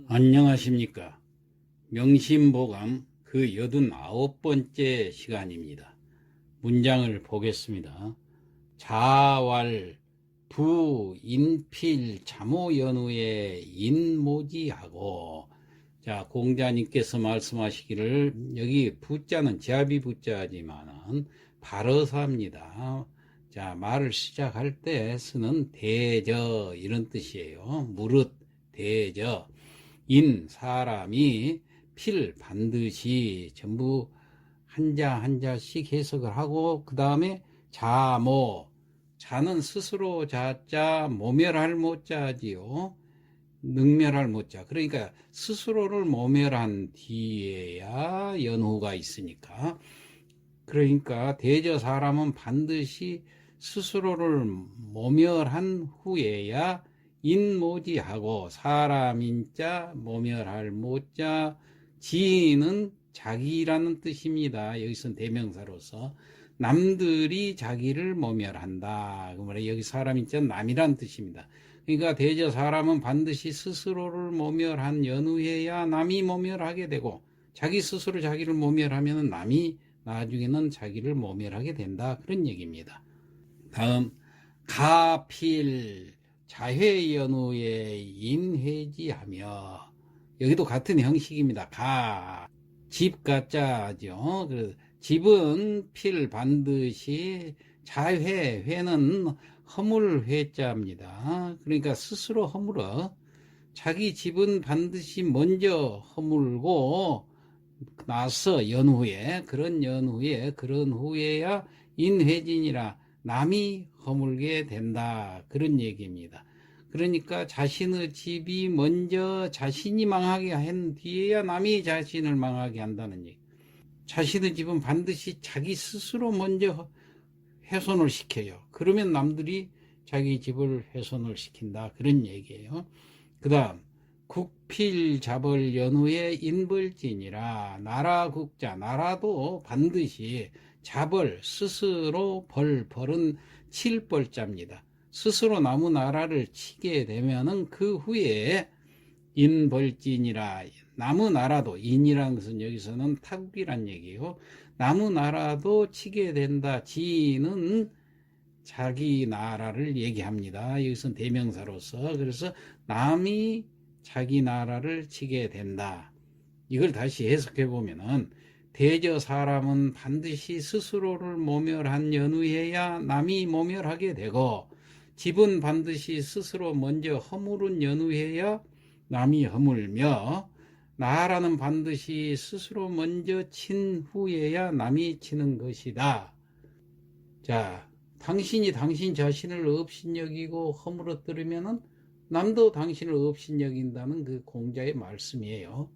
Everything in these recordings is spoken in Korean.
안녕하십니까. 명심보감 그 89번째 시간입니다. 문장을 보겠습니다. 자왈 부 인필 자모연우에 인모지하고, 자, 공자님께서 말씀하시기를, 여기 부자는 제아비 부자지만은 발어사입니다. 자, 말을 시작할 때 쓰는 대저 이런 뜻이에요. 무릇 대저, 인 사람이 필 반드시 전부 한자 한자씩 해석을 하고, 그 다음에 자모, 자는 스스로 자자, 모멸할 모자지요. 능멸할 모자. 그러니까 스스로를 모멸한 뒤에야 연후가 있으니까. 그러니까 대저 사람은 반드시 스스로를 모멸한 후에야 인모지하고, 사람인자 모멸할 모자, 지인은 자기라는 뜻입니다. 여기서는 대명사로서 남들이 자기를 모멸한다. 그러면 여기 사람인자 남이란 뜻입니다. 그러니까 대저 사람은 반드시 스스로를 모멸한 연후에야 남이 모멸하게 되고, 자기 스스로 자기를 모멸하면 남이 나중에는 자기를 모멸하게 된다. 그런 얘기입니다. 다음, 가필 자회연후에 인회지하며, 여기도 같은 형식입니다. 집 가짜죠. 집은 필 반드시, 회는 허물 회자입니다. 그러니까 스스로 허물어. 자기 집은 반드시 먼저 허물고 나서 연후에, 그런 후에야 인회진이라 남이 허물게 된다. 그런 얘기입니다. 그러니까 자신의 집이 먼저 자신이 망하게 한 뒤에야 남이 자신을 망하게 한다는 얘기. 자신의 집은 반드시 자기 스스로 먼저 훼손을 시켜요. 그러면 남들이 자기 집을 훼손을 시킨다. 그런 얘기예요. 그 다음, 국필 자벌 연후에 인벌진이라, 나라 국자, 나라도 반드시 자벌, 스스로 벌은 칠벌자입니다. 스스로 나무 나라를 치게 되면은 그 후에 인벌진이라, 나무 나라도, 인이라는 것은 여기서는 타국이란 얘기예요. 나무 나라도 치게 된다. 지는 자기 나라를 얘기합니다. 여기서는 대명사로서. 그래서 남이 자기 나라를 치게 된다. 이걸 다시 해석해 보면은, 대저 사람은 반드시 스스로를 모멸한 연후에야 남이 모멸하게 되고, 집은 반드시 스스로 먼저 허물은 연후에야 남이 허물며, 나라는 반드시 스스로 먼저 친 후에야 남이 치는 것이다. 자, 당신이 당신 자신을 업신여기고 허물어뜨리면은 남도 당신을 업신여긴다는 그 공자의 말씀이에요.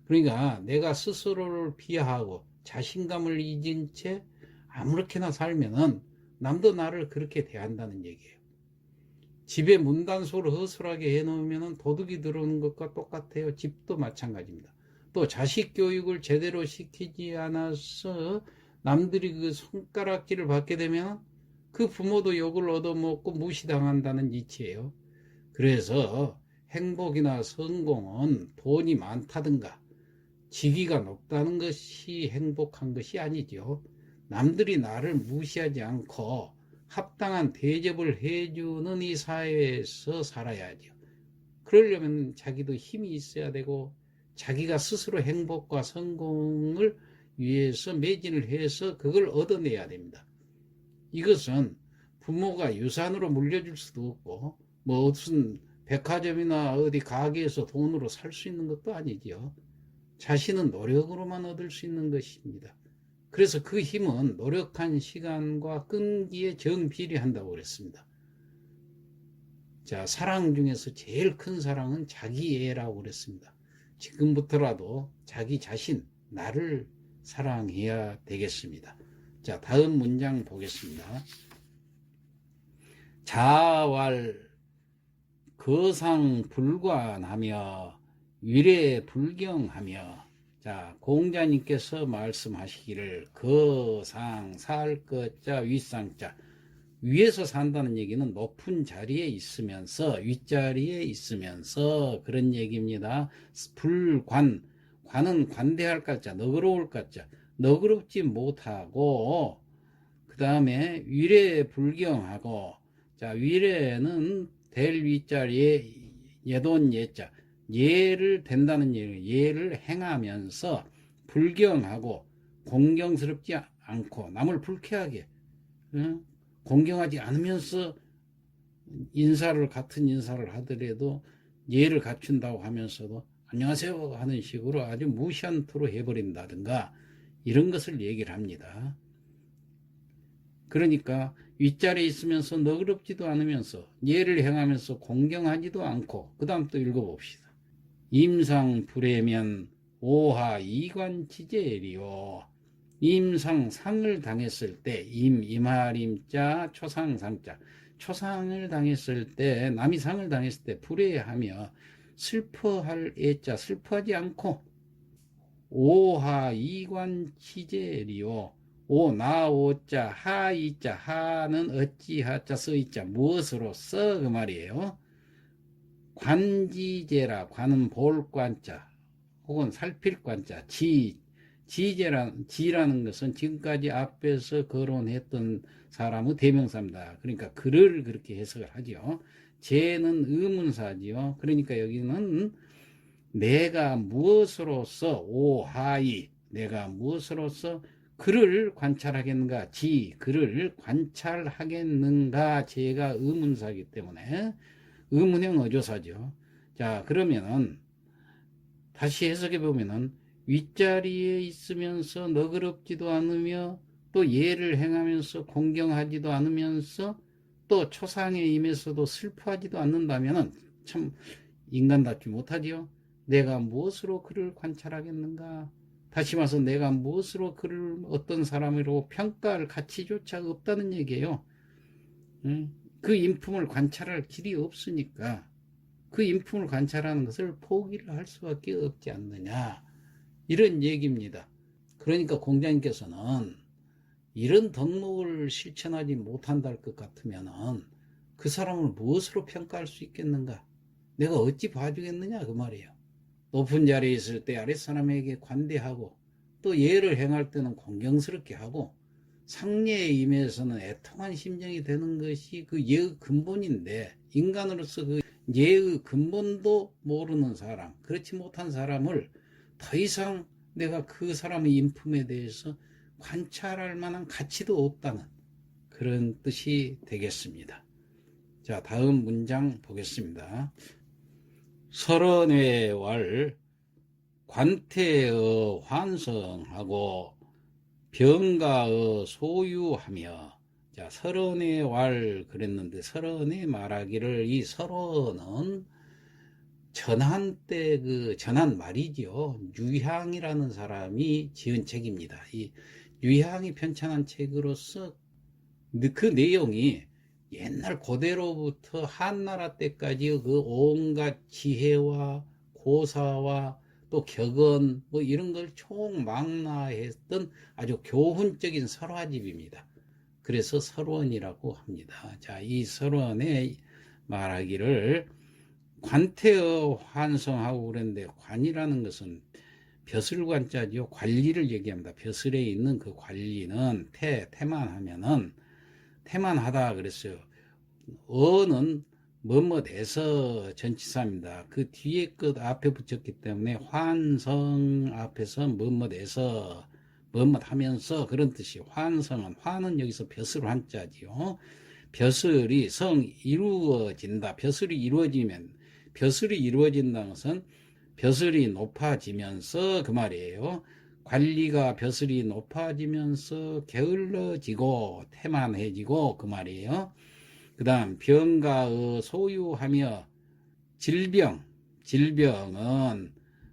그러니까 내가 스스로를 비하하고 자신감을 잊은 채 아무렇게나 살면은 남도 나를 그렇게 대한다는 얘기예요. 집에 문단속을 허술하게 해놓으면 도둑이 들어오는 것과 똑같아요. 집도 마찬가지입니다. 또 자식 교육을 제대로 시키지 않아서 남들이 그 손가락질을 받게 되면 그 부모도 욕을 얻어먹고 무시당한다는 이치예요. 그래서 행복이나 성공은 돈이 많다든가 직위가 높다는 것이 행복한 것이 아니죠. 남들이 나를 무시하지 않고 합당한 대접을 해주는 이 사회에서 살아야죠. 그러려면 자기도 힘이 있어야 되고, 자기가 스스로 행복과 성공을 위해서 매진을 해서 그걸 얻어내야 됩니다. 이것은 부모가 유산으로 물려줄 수도 없고, 뭐 무슨 백화점이나 어디 가게에서 돈으로 살 수 있는 것도 아니죠. 자신은 노력으로만 얻을 수 있는 것입니다. 그래서 그 힘은 노력한 시간과 끈기에 정비례한다고 그랬습니다. 자, 사랑 중에서 제일 큰 사랑은 자기애라고 그랬습니다. 지금부터라도 자기 자신, 나를 사랑해야 되겠습니다. 자, 다음 문장 보겠습니다. 자왈 거상불관하며 위례불경하며, 자, 공자님께서 말씀하시기를 거상, 살 것자, 윗상자, 위에서 산다는 얘기는 높은 자리에 있으면서, 윗자리에 있으면서 그런 얘기입니다. 불관, 관은 관대할 깔자, 너그러울 깔자, 너그럽지 못하고, 그 다음에 위례 불경하고, 자, 위례는 될 윗자리에 예돈 예자, 예를 된다는 얘기예요. 예를 행하면서 불경하고 공경스럽지 않고 남을 불쾌하게, 응? 공경하지 않으면서 같은 인사를 하더라도 예를 갖춘다고 하면서도 안녕하세요 하는 식으로 아주 무시한 투로 해버린다든가 이런 것을 얘기를 합니다. 그러니까 윗자리에 있으면서 너그럽지도 않으면서 예를 행하면서 공경하지도 않고, 그 다음 또 읽어봅시다. 임상 불해면 오하 이관치제리요. 임상, 상을 당했을 때, 임할임자 초상상자, 초상을 당했을 때, 남이 상을 당했을 때 불해하며 슬퍼할 애자, 슬퍼하지 않고, 오하 이관치제리요. 오, 나, 오자, 하, 이자, 하는 어찌, 하자, 써, 이자, 무엇으로써, 그 말이에요. 관지제라, 관은 볼 관자, 혹은 살필 관자, 지라는 것은 지금까지 앞에서 거론했던 사람의 대명사입니다. 그러니까 그를 그렇게 해석을 하죠. 제는 의문사지요. 그러니까 여기는 내가 무엇으로서 오하이, 내가 무엇으로서 그를 관찰하겠는가, 그를 관찰하겠는가, 제가 의문사이기 때문에 의문형 어조사죠. 자, 그러면은 다시 해석해 보면은 윗자리에 있으면서 너그럽지도 않으며 또 예를 행하면서 공경하지도 않으면서 또 초상에 임해서도 슬퍼하지도 않는다면은 참 인간답지 못하지요. 내가 무엇으로 그를 관찰하겠는가? 다시 말해서 내가 무엇으로 그를 어떤 사람으로 평가할 가치조차 없다는 얘기예요. 그 인품을 관찰할 길이 없으니까 그 인품을 관찰하는 것을 포기를 할 수밖에 없지 않느냐, 이런 얘기입니다. 그러니까 공자님께서는 이런 덕목을 실천하지 못한다 할 것 같으면은 그 사람을 무엇으로 평가할 수 있겠는가? 내가 어찌 봐주겠느냐, 그 말이에요. 높은 자리에 있을 때 아랫사람에게 관대하고 또 예를 행할 때는 공경스럽게 하고 상례에 임해서는 애통한 심정이 되는 것이 그 예의 근본인데, 인간으로서 그 예의 근본도 모르는 사람, 그렇지 못한 사람을 더 이상 내가 그 사람의 인품에 대해서 관찰할 만한 가치도 없다는 그런 뜻이 되겠습니다. 자, 다음 문장 보겠습니다. 설원의 왈 관태의 환성하고 병가의 소유하며, 자, 설원의 왈 그랬는데 설원의 말하기를, 이 설원은 전한 때 그 전한 말이죠. 유향이라는 사람이 지은 책입니다. 이 유향이 편찬한 책으로서 그 내용이 옛날 고대로부터 한나라 때까지 그 온갖 지혜와 고사와 또 격언 뭐 이런 걸 총망라했던 아주 교훈적인 설화집입니다. 그래서 설원이라고 합니다. 자, 이 설원의 말하기를 관태어 환성하고 그랬는데, 관이라는 것은 벼슬관자죠. 관리를 얘기합니다. 벼슬에 있는 그 관리는 태만하면은 태만하다 그랬어요. 어는 뭐뭐에서 전치사입니다. 그 뒤에 끝 앞에 붙였기 때문에 환성 앞에서 뭐뭐에서 뭐뭐하면서 그런 뜻이, 환성은, 환은 여기서 벼슬 환자지요. 벼슬이 성 이루어진다. 벼슬이 이루어진다는 것은 벼슬이 높아지면서 그 말이에요. 관리가 벼슬이 높아지면서 게을러지고 태만해지고 그 말이에요. 그 다음 병가의 소유하며, 질병은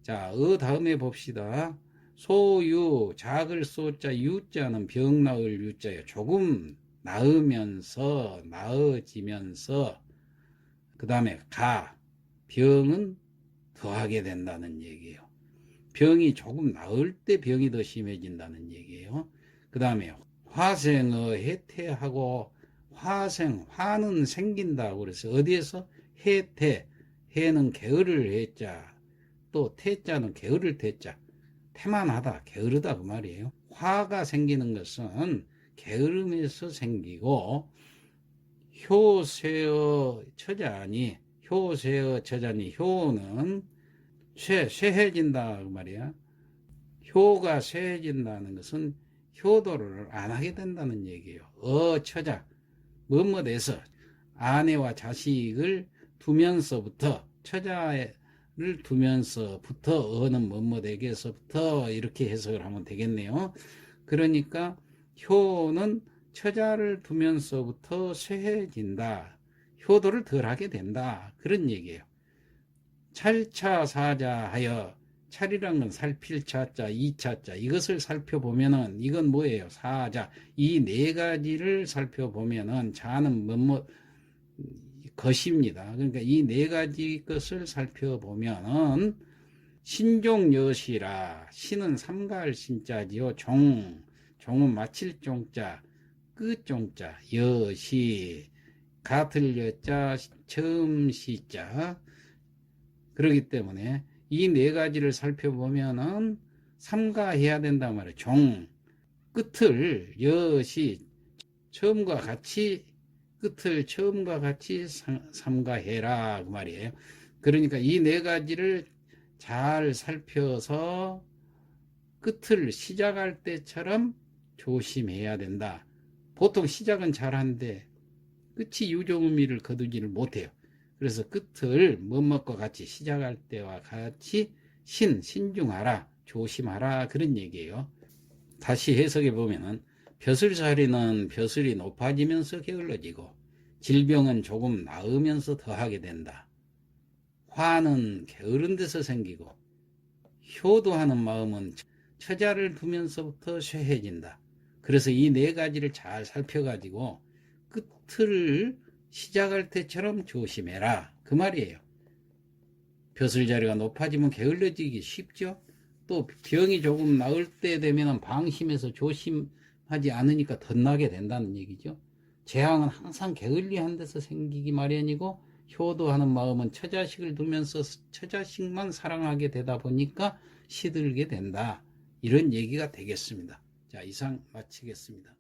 자, 다음에 봅시다. 소유, 작을 소자, 유자는 병 나을 유자예요. 조금 나아지면서 그 다음에 병은 더하게 된다는 얘기예요. 병이 조금 나을 때 병이 더 심해진다는 얘기예요. 그 다음에 화생의 해태하고 화는 생긴다고 그래서 어디에서? 해태, 해는 게으를 해자, 또 태자는 게으를 태자, 태만하다, 게으르다 그 말이에요. 화가 생기는 것은 게으름에서 생기고, 효쇠어 처자니, 효쇠어 처자니, 효는 쇠해진다 그 말이야. 효가 쇠해진다는 것은 효도를 안 하게 된다는 얘기예요. 처자, 뭐뭐돼서 아내와 자식을 두면서부터, 처자를 두면서부터, 어는 뭐뭐되게서부터 이렇게 해석을 하면 되겠네요. 그러니까 효는 처자를 두면서부터 쇠해진다. 효도를 덜 하게 된다. 그런 얘기예요. 찰차사자하여, 찰이란 건 살필 차자, 이차자, 이것을 살펴보면은, 이건 뭐예요? 사자. 이 네 가지를 살펴보면은, 자는 것입니다. 그러니까 이 네 가지 것을 살펴보면은, 신종여시라, 신은 삼가할 신자지요. 종은 마칠 종자, 끝 종자, 여시, 같을 여자, 처음 시자. 그렇기 때문에 이 네 가지를 살펴보면은 삼가해야 된단 말이에요. 끝을 여시, 처음과 같이, 끝을 처음과 같이 삼가해라 그 말이에요. 그러니까 이 네 가지를 잘 살펴서 끝을 시작할 때처럼 조심해야 된다. 보통 시작은 잘하는데 끝이 유종의미를 거두지를 못해요. 그래서 끝을 뭐뭐과 같이, 시작할 때와 같이 신중하라, 조심하라, 그런 얘기예요. 다시 해석해 보면은, 벼슬자리는 벼슬이 높아지면서 게을러지고, 질병은 조금 나으면서 더하게 된다. 화는 게으른 데서 생기고, 효도하는 마음은 처자를 두면서부터 쇠해진다. 그래서 이 네 가지를 잘 살펴가지고 끝을 시작할 때처럼 조심해라 그 말이에요. 벼슬자리가 높아지면 게을러지기 쉽죠. 또 병이 조금 나을 때 되면 방심해서 조심하지 않으니까 덧나게 된다는 얘기죠. 재앙은 항상 게을리한 데서 생기기 마련이고, 효도하는 마음은 처자식을 두면서 처자식만 사랑하게 되다 보니까 시들게 된다. 이런 얘기가 되겠습니다. 자, 이상 마치겠습니다.